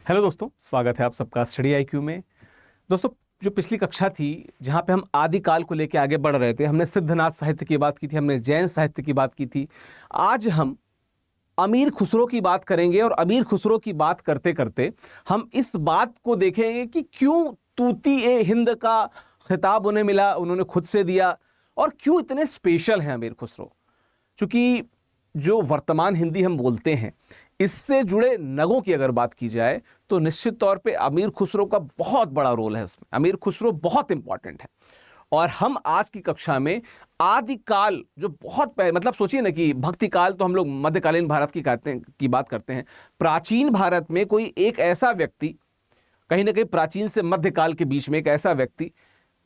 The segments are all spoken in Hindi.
हेलो दोस्तों, स्वागत है आप सबका स्टडी आईक्यू में। दोस्तों, जो पिछली कक्षा थी जहां पे हम आदिकाल को लेकर आगे बढ़ रहे थे, हमने सिद्धनाथ साहित्य की बात की थी, हमने जैन साहित्य की बात की थी। आज हम अमीर खुसरो की बात करेंगे और अमीर खुसरो की बात करते करते हम इस बात को देखेंगे कि क्यों तूती ए हिंद का खिताब उन्हें मिला, उन्होंने खुद से दिया, और क्यों इतने स्पेशल हैं अमीर खुसरो। चूंकि जो वर्तमान हिंदी हम बोलते हैं, इससे जुड़े नगों की अगर बात की जाए तो निश्चित तौर पे अमीर खुसरो का बहुत बड़ा रोल है इसमें। अमीर खुसरो बहुत इंपॉर्टेंट है। और हम आज की कक्षा में आदिकाल, जो बहुत पहले, मतलब सोचिए ना कि भक्ति काल तो हम लोग मध्यकालीन भारत की बात करते हैं। प्राचीन भारत में कोई एक ऐसा व्यक्ति, कहीं ना कहीं प्राचीन से मध्यकाल के बीच में एक ऐसा व्यक्ति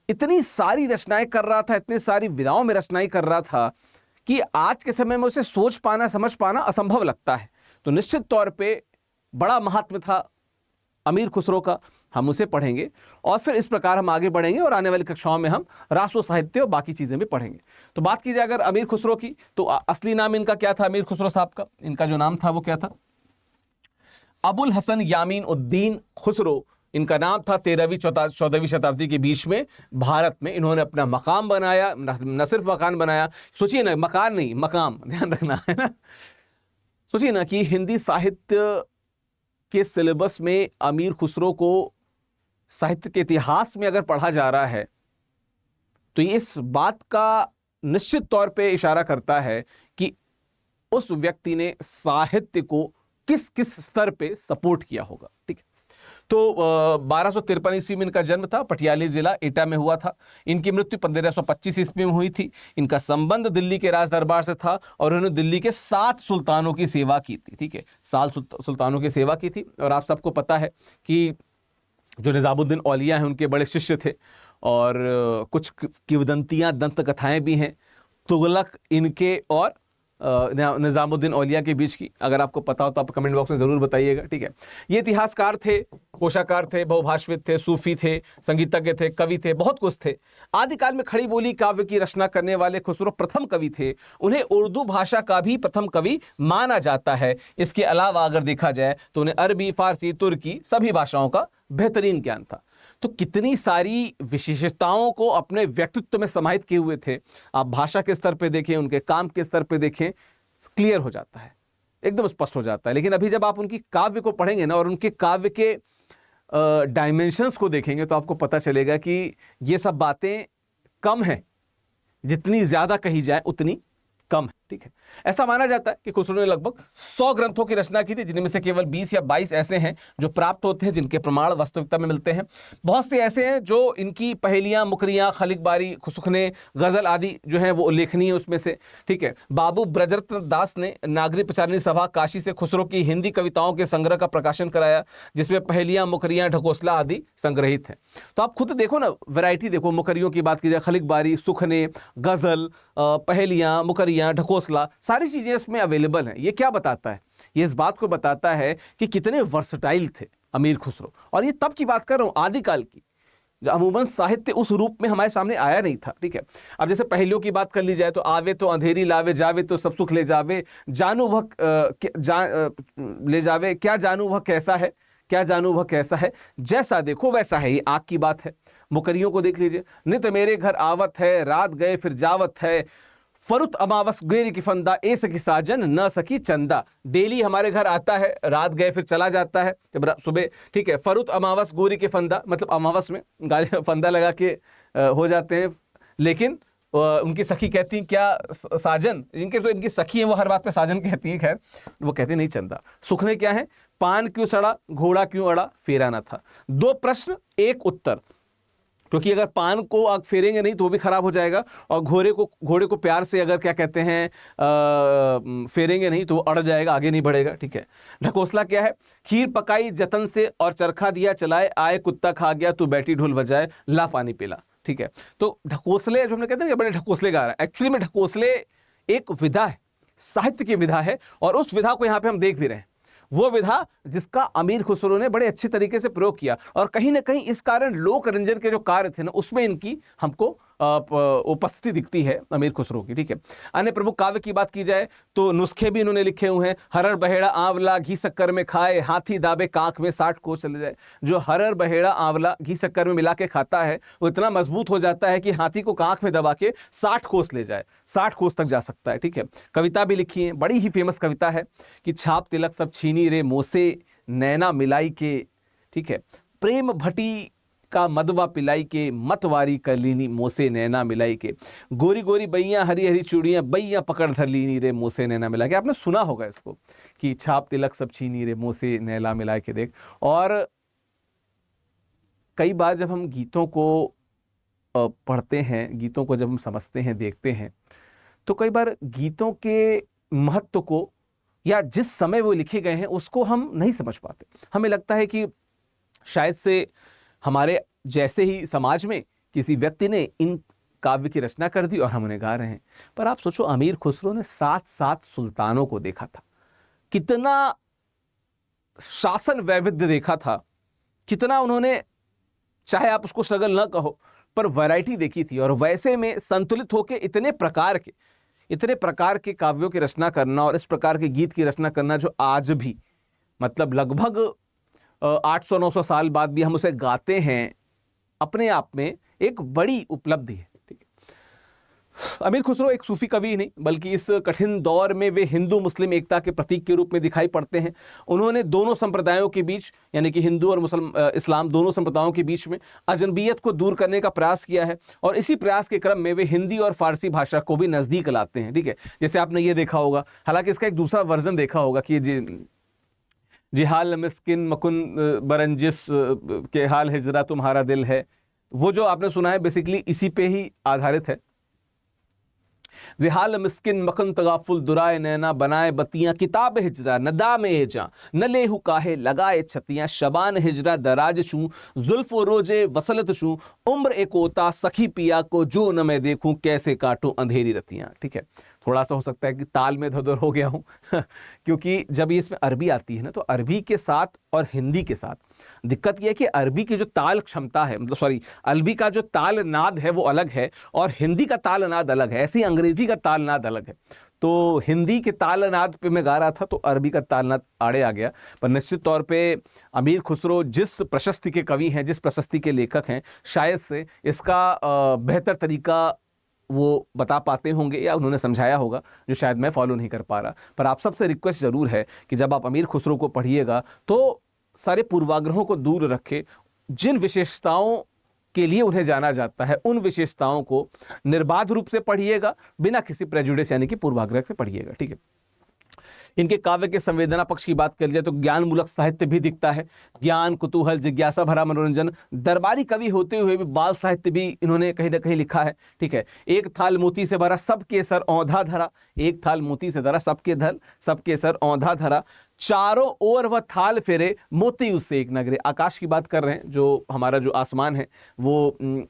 इतनी सारी रचनाएं कर रहा था, इतनी सारी विधाओं में रचनाएं कर रहा था कि आज के समय में उसे सोच पाना, समझ पाना असंभव लगता है। तो निश्चित तौर पे बड़ा महात्म्य था अमीर खुसरो का, हम उसे पढ़ेंगे और फिर इस प्रकार हम आगे बढ़ेंगे और आने वाली कक्षाओं में हम राष्ट्र साहित्य और बाकी चीजें भी पढ़ेंगे। तो बात की जाए अगर अमीर खुसरो की, तो असली नाम इनका क्या था? अमीर खुसरो साहब का इनका जो नाम था वो क्या था? अबुल हसन यामीन उद्दीन खुसरो इनका नाम था। 13वीं-14वीं शताब्दी के बीच में भारत में इन्होंने अपना मकाम बनाया। न सिर्फ मकान बनाया, सोचिए ना, मकान नहीं, मकाम, ध्यान रखना है ना। सोचिए ना कि हिंदी साहित्य के सिलेबस में अमीर खुसरो को साहित्य के इतिहास में अगर पढ़ा जा रहा है तो ये इस बात का निश्चित तौर पे इशारा करता है कि उस व्यक्ति ने साहित्य को किस किस स्तर पे सपोर्ट किया होगा। ठीक है, तो 1253 ईस्वी में इनका जन्म था, पटियाली जिला एटा में हुआ था। इनकी मृत्यु 1525 ईस्वी में हुई थी। इनका संबंध दिल्ली के राज दरबार से था और उन्होंने दिल्ली के 7 सुल्तानों की सेवा की थी। ठीक है, 7 सुल्तानों की सेवा की थी। और आप सबको पता है कि जो निजामुद्दीन औलिया हैं उनके बड़े शिष्य थे और कुछ किंवदंतियां, दंत कथाएं भी हैं तुगलक इनके और निजामुद्दीन औलिया के बीच की। अगर आपको पता हो तो आप कमेंट बॉक्स में जरूर बताइएगा। ठीक है, ये इतिहासकार थे, कोशाकार थे, बहुभाषविद थे, सूफी थे, संगीतज्ञ थे, कवि थे, बहुत कुछ थे। आदिकाल में खड़ी बोली काव्य की रचना करने वाले खुसरो प्रथम कवि थे। उन्हें उर्दू भाषा का भी प्रथम कवि माना जाता है। इसके अलावा अगर देखा जाए तो उन्हें अरबी, फारसी, तुर्की सभी भाषाओं का बेहतरीन ज्ञान था। तो कितनी सारी विशेषताओं को अपने व्यक्तित्व में समाहित किए हुए थे। आप भाषा के स्तर पे देखें, उनके काम के स्तर पे देखें, क्लियर हो जाता है, एकदम स्पष्ट हो जाता है। लेकिन अभी जब आप उनकी काव्य को पढ़ेंगे ना और उनके काव्य के डायमेंशंस को देखेंगे तो आपको पता चलेगा कि ये सब बातें कम हैं, जितनी ज्यादा कही जाए उतनी कम है। ठीक है, ऐसा माना जाता है कि खुसरो ने लगभग 100 ग्रंथों की रचना की थी, जिनमें से केवल 20 या 22 ऐसे हैं जो प्राप्त होते हैं, जिनके प्रमाण वास्तविकता में मिलते हैं। बहुत से ऐसे हैं जो इनकी पहेलियां, मुकरियां, खलिकबारी, सुखने, गजल आदि जो है वो उल्लेखनीय है उसमें से। ठीक है, बाबू ब्रजरत्न दास ने नागरी प्रचारणी सभा काशी से खुसरो की हिंदी कविताओं के संग्रह का प्रकाशन कराया, जिसमें पहेलियां, मुकरियां, ढकोसला आदि संग्रहित हैं। तो आप खुद देखो ना, वैरायटी देखो। मुकरियों की बात की जाए, खलिकबारी, सुखने, गजल, पहेलियां, मुकरियां, ढकोसला, सारी चीजें इसमें अवेलेबल हैं। ये क्या बताता है? ये इस बात को बताता है कि कितने वर्सटाइल थे अमीर खुसरो। और ये तब की बात कर रहा हूं, आदिकाल की, जो अमूमन साहित्य उस रूप में हमारे सामने आया नहीं था। ठीक है, अब जैसे पहेलियों की बात कर ली जाए तो आवे तो अंधेरी लावे, जावे तो सब सुख ले जावे, जानू वह ले जावे, क्या जानू वह कैसा है, क्या जानू वह कैसा है, जैसा देखो वैसा है। ये आग की बात है। मुकरियों को देख लीजिए, नित मेरे घर आवत है, रात गए फिर जावत है, फरुत अमावस गेरी की फंदा, ए सकी साजन न सकी चंदा। डेली हमारे घर आता है, रात गए फिर चला जाता है जब सुबह। ठीक है, फरुत अमावस गोरी के फंदा, मतलब अमावस में गाली फंदा लगा के हो जाते हैं। लेकिन उनकी सखी कहती हैं क्या साजन, इनके तो इनकी सखी है वो हर बात पे साजन कहती हैं। खैर, वो कहती नहीं चंदा। सुखने क्या है? पान क्यों सड़ा, घोड़ा क्यों अड़ा, फेरा ना था। 2 प्रश्न 1 उत्तर, क्योंकि अगर पान को आग फेरेंगे नहीं तो वो भी खराब हो जाएगा, और घोड़े को प्यार से अगर क्या कहते हैं फेरेंगे नहीं तो वो अड़ जाएगा, आगे नहीं बढ़ेगा। ठीक है, ढकोसला क्या है? खीर पकाई जतन से और चरखा दिया चलाए, आए कुत्ता खा गया तू बैठी ढोल बजाए, ला पानी पिला। ठीक है, तो ढकोसले जो हमने कहते हैं बड़े ढकोसले गा रहा है, एक्चुअली में ढकोसले एक विधा है, साहित्य की विधा है, और उस विधा को यहाँ पे हम देख भी रहे हैं। वो विधा जिसका अमीर खुसरो ने बड़े अच्छी तरीके से प्रयोग किया, और कहीं ना कहीं इस कारण लोक रंजन के जो कार्य थे ना उसमें इनकी हमको उपस्थिति दिखती है अमीर खुसरो की। ठीक है, अन्य प्रमुख काव्य की बात की जाए तो नुस्खे भी इन्होंने लिखे हुए हैं। हरर बहेड़ा आंवला घी शक्कर में खाए, हाथी दाबे कांख में 60 कोस चले जाए। जो हरर बहेड़ा आंवला घी शक्कर में मिला के खाता है वो इतना मजबूत हो जाता है कि हाथी को कांख में दबा के 60 कोस ले जाए, 60 कोस तक जा सकता है। ठीक है, कविता भी लिखी है, बड़ी ही फेमस कविता है कि छाप तिलक सब छीनी रे मोसे नैना मिलाई के। ठीक है, प्रेम भटी का मदवा पिलाई के, मतवारी कर लीनी मोसे नैना मिलाई के। गोरी गोरी बैया हरी हरी चूड़ियां, बैया पकड़ धर लीनी रे मोसे नैना मिला के। आपने सुना होगा इसको कि छाप तिलक सब छीनी रे मोसे नैना मिला के देख। और कई बार जब हम गीतों को पढ़ते हैं, गीतों को जब हम समझते हैं, देखते हैं, तो कई बार गीतों के महत्व को या जिस समय वो लिखे गए हैं उसको हम नहीं समझ पाते। हमें लगता है कि शायद से हमारे जैसे ही समाज में किसी व्यक्ति ने इन काव्य की रचना कर दी और हम उन्हें गा रहे हैं। पर आप सोचो, अमीर खुसरो ने 7 सुल्तानों को देखा था, कितना शासन वैविध्य देखा था, कितना उन्होंने, चाहे आप उसको स्ट्रगल न कहो, पर वैरायटी देखी थी। और वैसे में संतुलित होकर इतने प्रकार के काव्यों की रचना करना और इस प्रकार के गीत की रचना करना जो आज भी मतलब लगभग 800-900 साल बाद भी हम उसे गाते हैं, अपने आप में एक बड़ी उपलब्धि है। ठीक है, अमीर खुसरो एक सूफी कवि ही नहीं बल्कि इस कठिन दौर में वे हिंदू मुस्लिम एकता के प्रतीक के रूप में दिखाई पड़ते हैं। उन्होंने दोनों संप्रदायों के बीच, यानी कि हिंदू और इस्लाम दोनों संप्रदायों के बीच में अजनबियत को दूर करने का प्रयास किया है। और इसी प्रयास के क्रम में वे हिंदी और फारसी भाषा को भी नज़दीक लाते हैं। ठीक है, जैसे आपने ये देखा होगा, हालांकि इसका एक दूसरा वर्जन देखा होगा कि जिहाल मिस्किन मकुन बरंजिस के हाल हिजरा तुम्हारा दिल है, वो जो आपने सुना है बेसिकली इसी पे ही आधारित है। जिहाल मिस्किन मखन तगाफुल दुराए नैना, बनाए बतियां किताब हिजरा नदा में एजा, न लेहु काहे लगाए छतियां, शबान हिजरा दराज छूं जुल्फो रोजे वसलत छूं, उम्र एकोता सखी पिया को जो न मैं देखूं, कैसे काटूं अंधेरी रतियां। ठीक है, थोड़ा सा हो सकता है कि ताल में इधर हो गया हूं क्योंकि जब ये इसमें अरबी आती है ना, तो अरबी के साथ और हिंदी के साथ दिक्कत यह है कि अरबी की जो ताल क्षमता है, मतलब अरबी का जो ताल नाद है वो अलग है और हिंदी का ताल नाद अलग है। ऐसे ही अंग्रेजी का ताल नाद अलग है। तो हिंदी के ताल नाद पे मैं गा रहा था तो अरबी का ताल नाद आड़े आ गया। पर निश्चित तौर पे अमीर खुसरो जिस प्रशस्ति के कवि हैं, जिस प्रशस्ति के लेखक हैं, शायद से इसका बेहतर तरीका वो बता पाते होंगे या उन्होंने समझाया होगा, जो शायद मैं फॉलो नहीं कर पा रहा। पर आप सबसे रिक्वेस्ट ज़रूर है कि जब आप अमीर खुसरो को पढ़िएगा तो सारे पूर्वाग्रहों को दूर रखें। जिन विशेषताओं के लिए उन्हें जाना जाता है उन विशेषताओं को निर्बाध रूप से पढ़िएगा, बिना किसी प्रेजुडिस यानी कि पूर्वाग्रह से पढ़िएगा। ठीक है, इनके काव्य के संवेदना पक्ष की बात कर लिया तो ज्ञानमूलक साहित्य भी दिखता है, ज्ञान कुतूहल जिज्ञासा भरा मनोरंजन। दरबारी कवि होते हुए भी बाल साहित्य भी इन्होंने कहीं ना कहीं लिखा है। ठीक है, एक थाल मोती से भरा सबके सर औंधा धरा, एक थाल मोती से धरा सबके सर औंधा धरा, चारों ओर वह थाल फेरे मोती उससे एक नगरे। आकाश की बात कर रहे हैं, जो हमारा जो आसमान है वो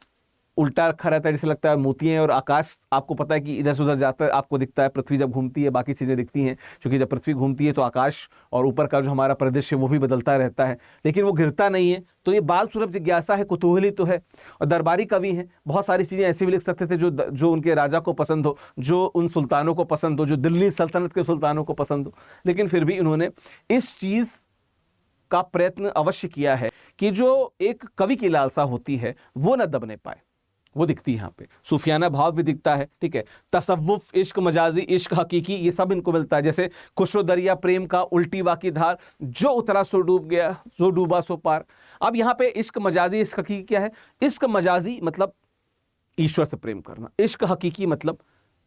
उल्टा रखा रहता है, जैसे लगता है मोती है, और आकाश आपको पता है कि इधर से उधर जाता है, आपको दिखता है। पृथ्वी जब घूमती है बाकी चीज़ें दिखती हैं, क्योंकि जब पृथ्वी घूमती है तो आकाश और ऊपर का जो हमारा परिदृश्य वो भी बदलता रहता है, लेकिन वो गिरता नहीं है। तो ये बाल सुलभ जिज्ञासा है, कुतूहली तो है। और दरबारी कवि हैं, बहुत सारी चीज़ें ऐसी भी लिख सकते थे जो उनके राजा को पसंद हो, जो उन सुल्तानों को पसंद हो, जो दिल्ली सल्तनत के सुल्तानों को पसंद हो, लेकिन फिर भी उन्होंने इस चीज़ का प्रयत्न अवश्य किया है कि जो एक कवि की लालसा होती है वो न दबने पाए, वो दिखती है यहाँ पे। सूफियाना भाव भी दिखता है। ठीक है, तसव्वुफ, इश्क मजाजी, इश्क हकीकी, ये सब इनको मिलता है। जैसे खुशरो दरिया प्रेम का उल्टी वाकी धार, जो उतरा सो डूब गया, जो डूबा सो पार। अब यहाँ पे इश्क मजाजी इश्क हकीकी क्या है? इश्क मजाजी मतलब ईश्वर से प्रेम करना, इश्क हकीकी मतलब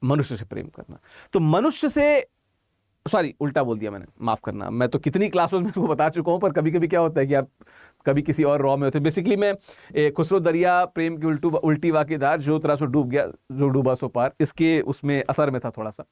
मनुष्य से प्रेम करना। तो मनुष्य से, सॉरी उल्टा बोल दिया मैंने, माफ़ करना। मैं तो कितनी क्लासों में इसको बता चुका हूँ, पर कभी कभी क्या होता है कि आप कभी किसी और रॉ में होते हैं। बेसिकली मैं खुसरो दरिया प्रेम की उल्टी वाक़ेदार, जो तरह से डूब गया, जो डूबा सो पार, इसके उसमें असर में था थोड़ा सा।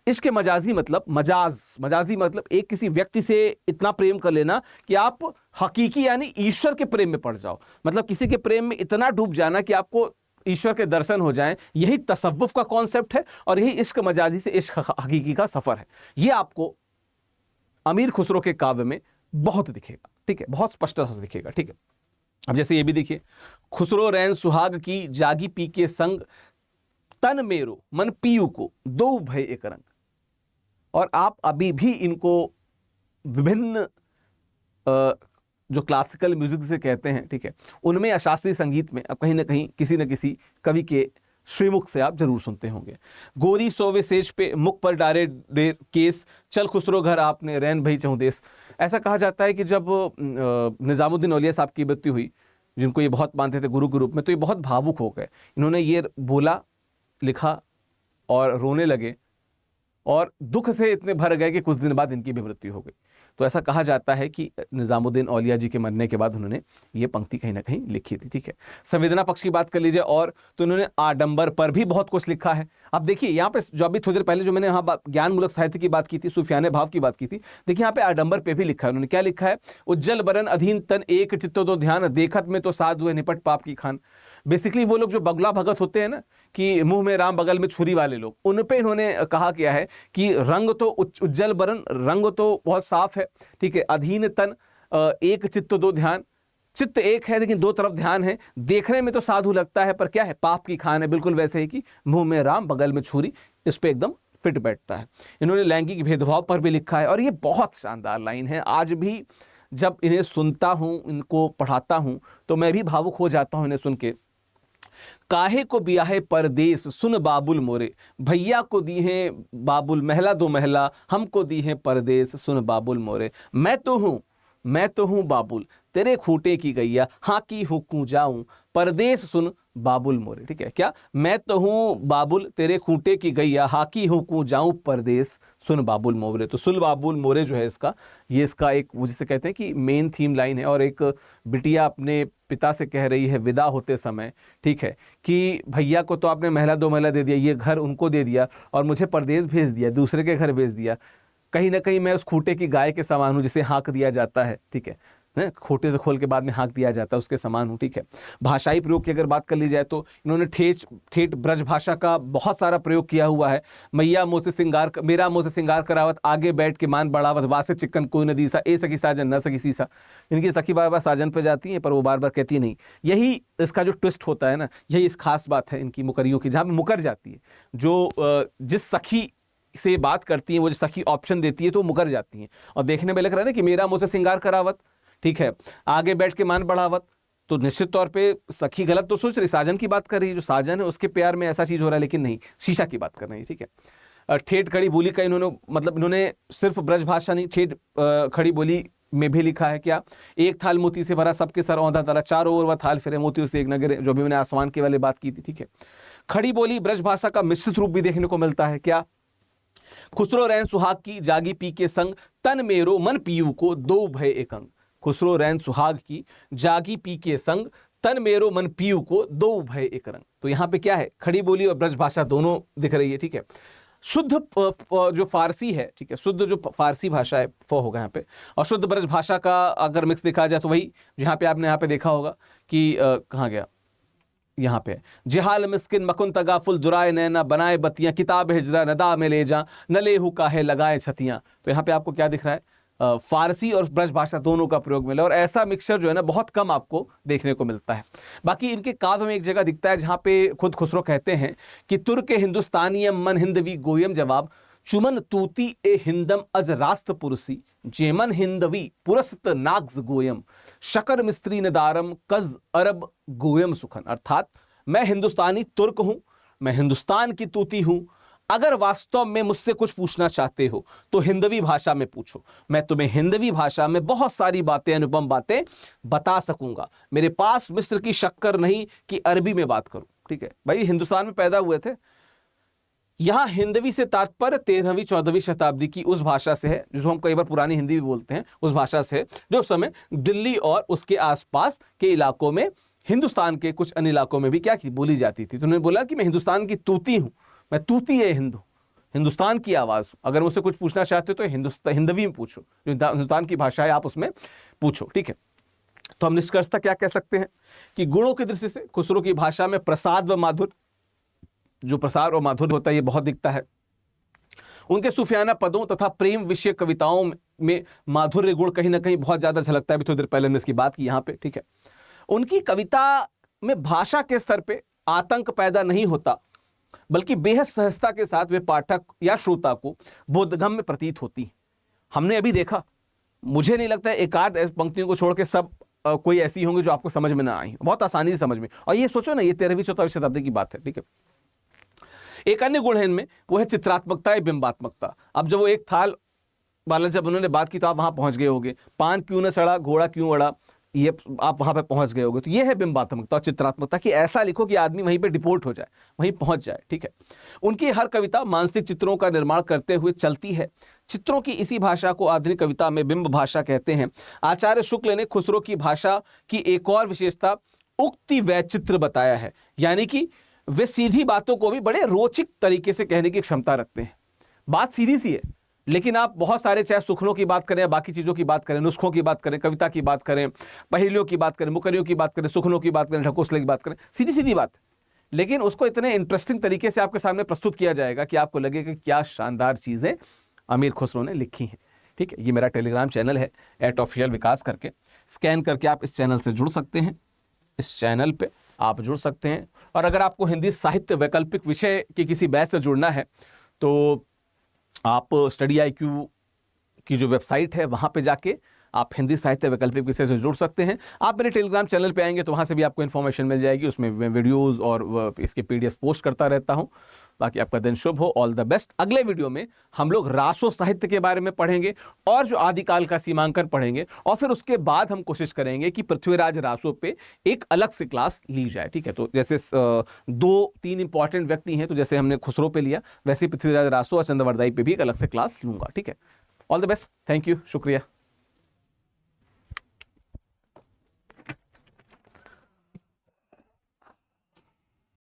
इसके मजाजी मतलब मजाजी मतलब एक किसी व्यक्ति से इतना प्रेम कर लेना कि आप हकीकी यानी ईश्वर के प्रेम में पड़ जाओ, मतलब किसी के प्रेम में इतना डूब जाना कि आपको ईश्वर के दर्शन हो जाएं। यही तसव्वुफ का कॉन्सेप्ट है और यही इश्क मजाजी से इश्क हकीकी का सफर है। ये आपको अमीर खुसरो के काव्य में बहुत दिखेगा। ठीक है, बहुत स्पष्टता से दिखेगा। ठीक है, अब जैसे ये भी देखिए, खुसरो रैन सुहाग की जागी पी के संग, तन मेरो मन पीयू को दो भय एक रंग। और आप अभी भी इनको विभिन्न जो क्लासिकल म्यूजिक से कहते हैं, ठीक है, उनमें या शास्त्रीय संगीत में अब कहीं ना कहीं किसी न किसी कवि के श्रीमुख से आप जरूर सुनते होंगे। गोरी सोवे सेज पे मुख पर डारे डेर केस, चल खुसरो घर आपने रैन भई चहुदेस। ऐसा कहा जाता है कि जब निजामुद्दीन औलिया साहब की मृत्यु हुई, जिनको ये बहुत मानते थे गुरु के रूप में, तो ये बहुत भावुक हो गए। इन्होंने ये बोला, लिखा और रोने लगे और दुख से इतने भर गए कि कुछ दिन बाद इनकी भी मृत्यु हो गई। तो ऐसा कहा जाता है कि निजामुद्दीन औलिया जी के मरने के बाद उन्होंने ये पंक्ति कहीं ना कहीं लिखी थी, ठीक है। संवेदना पक्ष की बात कर लीजिए, और तो उन्होंने आडंबर पर भी बहुत कुछ लिखा है। अब देखिए यहाँ पे जो अभी थोड़ी देर पहले जो मैंने यहाँ ज्ञानमूलक साहित्य की बात की थी, सूफियाने भाव की बात की थी, देखिए यहाँ पे आडंबर पे भी लिखा है। उन्होंने क्या लिखा है, उज्जल बरन अधीन तन एक चित्तो दो ध्यान, देखत में तो साधु है निपट पाप की खान। बेसिकली वो लोग जो बगला भगत होते हैं ना, कि मुंह में राम बगल में छुरी वाले लोग, उन पे इन्होंने कहा किया है कि रंग तो उज्जवल बरन, रंग तो बहुत साफ है, ठीक है, अधीन तन एक चित्त दो ध्यान, चित्त एक है लेकिन दो तरफ ध्यान है, देखने में तो साधु लगता है पर क्या है, पाप की खान है। बिल्कुल वैसे ही कि मुंह में राम बगल में छुरी, इस पे एकदम फिट बैठता है। इन्होंने लैंगिक भेदभाव पर भी लिखा है, और ये बहुत शानदार लाइन है। आज भी जब इन्हें सुनता हूं, इनको पढ़ाता हूं, तो मैं भी भावुक हो जाता हूं इन्हें सुन के। काहे को बियाहे परदेस सुन बाबुल मोरे, भैया को दी है बाबुल महला दो महला, हमको दी है परदेस सुन बाबुल मोरे। मैं तो हूँ बाबुल तेरे खूंटे की गैया, हाँ की हुक्कू जाऊं परदेस सुन बाबुल मोरे। ठीक है, क्या, मैं तो हूँ बाबुल तेरे खूंटे की गैया, हाँ की हुक्कू जाऊं परदेस सुन बाबुल मोरे। तो सुन बाबुल मोरे जो है इसका, ये इसका एक वो जिसे कहते हैं कि मेन थीम लाइन है। और एक बिटिया अपने पिता से कह रही है विदा होते समय, ठीक है, कि भैया को तो आपने महला दो महला दे दिया, ये घर उनको दे दिया और मुझे परदेस भेज दिया, दूसरे के घर भेज दिया। कहीं ना कहीं मैं उस खूंटे की गाय के समान हूँ जिसे हाँक दिया जाता है, ठीक है, खोटे से खोल के बाद में हाँक दिया जाता है, उसके समान हूँ। ठीक है, भाषाई प्रयोग की अगर बात कर ली जाए तो इन्होंने ठेठ ब्रज भाषा का बहुत सारा प्रयोग किया हुआ है। मैया मुँह से सिंगार, मेरा मुँह से सिंगार करावत, आगे बैठ के मान बढ़ावत, वासे चिकन कोई न दीसा, ए सखी साजन न सखी सीसा। इनकी सखी बार बार साजन पे जाती हैं पर वो बार बार कहती नहीं। यही इसका जो ट्विस्ट होता है ना, यही इस खास बात है इनकी मुकरियों की, जहाँ पे मुकर जाती है। जो जिस सखी से बात करती है, वो जो सखी ऑप्शन देती है तो मुकर जाती हैं। और देखने में लग रहा है ना कि मेरा मुँह से सिंगार करावत, ठीक है, आगे बैठ के मान बढ़ावत, तो निश्चित तौर पे सखी गलत तो सोच रही, साजन की बात कर रही है, जो साजन है उसके प्यार में ऐसा चीज हो रहा है, लेकिन नहीं, शीशा की बात कर रही है। ठीक है, ठेठ खड़ी बोली का इन्होंने मतलब इन्होंने सिर्फ ब्रज भाषा नहीं, ठेठ खड़ी बोली में भी लिखा है। क्या, एक थाल मोती से भरा सबके सर औंधा तारा, चारों ओर वह थाल फिरे मोती से एक न गिरे, जो भी मैंने आसमान के वाले बात की थी। ठीक है, खड़ी बोली ब्रज भाषा का मिश्रित रूप भी देखने को मिलता है। क्या, खुसरो रैन सुहाग की जागी पी के संग, तन मेरो मन पीयू को दो भय एक अंग। खुसरो रैन सुहाग की जागी पी के संग, तन मेरो मन पीयू को दो भय एक रंग। तो यहाँ पे क्या है, खड़ी बोली और ब्रज भाषा दोनों दिख रही है। ठीक है, शुद्ध जो फारसी है, ठीक है, शुद्ध जो फारसी भाषा है वो होगा यहाँ पे, और शुद्ध ब्रज भाषा का अगर मिक्स देखा जाए तो वही जहाँ पे आपने यहाँ पे देखा होगा कि कहाँ गया, यहाँ पे जिहाल मिस्किन मकुन तगाफुल दुराए नैना, बनाए बतियां किताब हिजरा नदा में ले जा, न लेहू काहे लगाए छतियां। तो यहाँ पे आपको क्या दिख रहा है, फारसी और ब्रज भाषा दोनों का प्रयोग मिला, और ऐसा मिक्सचर जो है ना बहुत कम आपको देखने को मिलता है। बाकी इनके काव्य में एक जगह दिखता है जहाँ पे खुद खुसरो कहते हैं कि तुर्क हिंदुस्तानियम मन हिंदवी गोयम जवाब, चुमन तूती ए हिंदम अज रास्त पुरुषी, जेमन हिंदवी पुरस्त नाग्स गोयम, शकर मिस्त्री नदारम कज अरब गोयम सुखन। अर्थात मैं हिंदुस्तानी तुर्क हूं, मैं हिंदुस्तान की तूती हूं, अगर वास्तव में मुझसे कुछ पूछना चाहते हो तो हिंदवी भाषा में पूछो, मैं तुम्हें हिंदवी भाषा में बहुत सारी बातें, अनुपम बातें बता सकूंगा। मेरे पास मिस्र की शक्कर नहीं कि अरबी में बात करूं। ठीक है भाई, हिंदुस्तान में पैदा हुए थे। यहां हिंदवी से तात्पर्य 13वीं 14वीं शताब्दी की उस भाषा से है, जिसको हम कई बार पुरानी हिंदी भी बोलते हैं, उस भाषा से जो उस समय दिल्ली और उसके आसपास के इलाकों में, हिंदुस्तान के कुछ अन्य इलाकों में भी क्या की बोली जाती थी। तो उन्होंने बोला कि मैं हिंदुस्तान की तूती हूं, मैं तूती है हिंदू, हिंदुस्तान की आवाज। अगर मुझसे कुछ पूछना चाहते हो तो हिंदवी में पूछो, जो हिंदुस्तान की भाषा है आप उसमें पूछो। ठीक है, तो हम निष्कर्षतः क्या कह सकते हैं कि गुणों की दृष्टि से खुसरो की भाषा में प्रसाद व माधुर्य, जो प्रसार और माधुर्य होता है, ये बहुत दिखता है। उनके सूफियाना पदों तथा प्रेम विषय कविताओं में माधुर्य गुण कहीं ना कहीं बहुत ज्यादा झलकता है। थोड़ी देर पहले हमने इसकी बात की यहाँ पे। ठीक है, उनकी कविता में भाषा के स्तर पे आतंक पैदा नहीं होता, बल्कि बेहद सहजता के साथ वे पाठक या श्रोता को बोधगम्य प्रतीत होती। हमने अभी देखा, मुझे नहीं लगता एक आध पंक्तियों को छोड़ के सब कोई ऐसी होंगी जो आपको समझ में ना आई, बहुत आसानी से समझ में। और ये सोचो ना, ये 13वीं-14वीं शताब्दी की बात है, ठीक है। एक अन्य गुण है इनमें, वो है चित्रात्मकता या बिंबात्मकता। अब जब वो एक थाल वाला जब उन्होंने बात की तो आप वहां पहुंच गए होगे, पान क्यों न सड़ा घोड़ा क्यों अड़ा, ये आप वहां पे पहुंच गए होगे। तो ये है बिंबात्मकता और चित्रात्मकता, कि ऐसा लिखो कि आदमी वहीं पे डिपोर्ट हो जाए, वहीं पहुंच जाए, ठीक है। उनकी हर कविता मानसिक चित्रों का निर्माण करते हुए चलती है। चित्रों की इसी भाषा को आधुनिक कविता में बिंब भाषा कहते हैं। आचार्य शुक्ल ने खुसरो की भाषा की एक और विशेषता उक्ति वैचित्र बताया है, यानी कि वे सीधी बातों को भी बड़े रोचक तरीके से कहने की क्षमता रखते हैं। बात सीधी सी है, लेकिन आप बहुत सारे, चाहे सुखनों की बात करें, बाकी चीज़ों की बात करें, नुस्खों की बात करें, कविता की बात करें, पहेलियों की बात करें, मुकरियों की बात करें, सुखनों की बात करें, ढकोसले की बात करें, सीधी सीधी बात, लेकिन उसको इतने इंटरेस्टिंग तरीके से आपके सामने प्रस्तुत किया जाएगा कि आपको लगेगा कि क्या शानदार चीज़ें अमीर खुसरो ने लिखी हैं, ठीक है। ये मेरा टेलीग्राम चैनल है @officialvikas करके, स्कैन करके आप इस चैनल से जुड़ सकते हैं, इस चैनल पे आप जुड़ सकते हैं। और अगर आपको हिंदी साहित्य वैकल्पिक विषय की किसी बैच से जुड़ना है तो आप स्टडी IQ की जो वेबसाइट है वहाँ पे जाके आप हिंदी साहित्य वैकल्पिक विषय से जुड़ सकते हैं। आप मेरे टेलीग्राम चैनल पे आएंगे तो वहाँ से भी आपको इन्फॉर्मेशन मिल जाएगी, उसमें मैं वीडियोज़ और इसके PDF पोस्ट करता रहता हूँ। बाकी आपका दिन शुभ हो, ऑल द बेस्ट। अगले वीडियो में हम लोग रासो साहित्य के बारे में पढ़ेंगे और जो आदिकाल का सीमांकन पढ़ेंगे, और फिर उसके बाद हम कोशिश करेंगे कि पृथ्वीराज रासो पे एक अलग से क्लास ली जाए, ठीक है। तो जैसे 2-3 इंपॉर्टेंट व्यक्ति हैं, तो जैसे हमने खुसरो पे लिया, वैसे पृथ्वीराज रासो और चंद्रवरदाई पे भी एक अलग से क्लास लूंगा, ठीक है। All the best, thank you, शुक्रिया।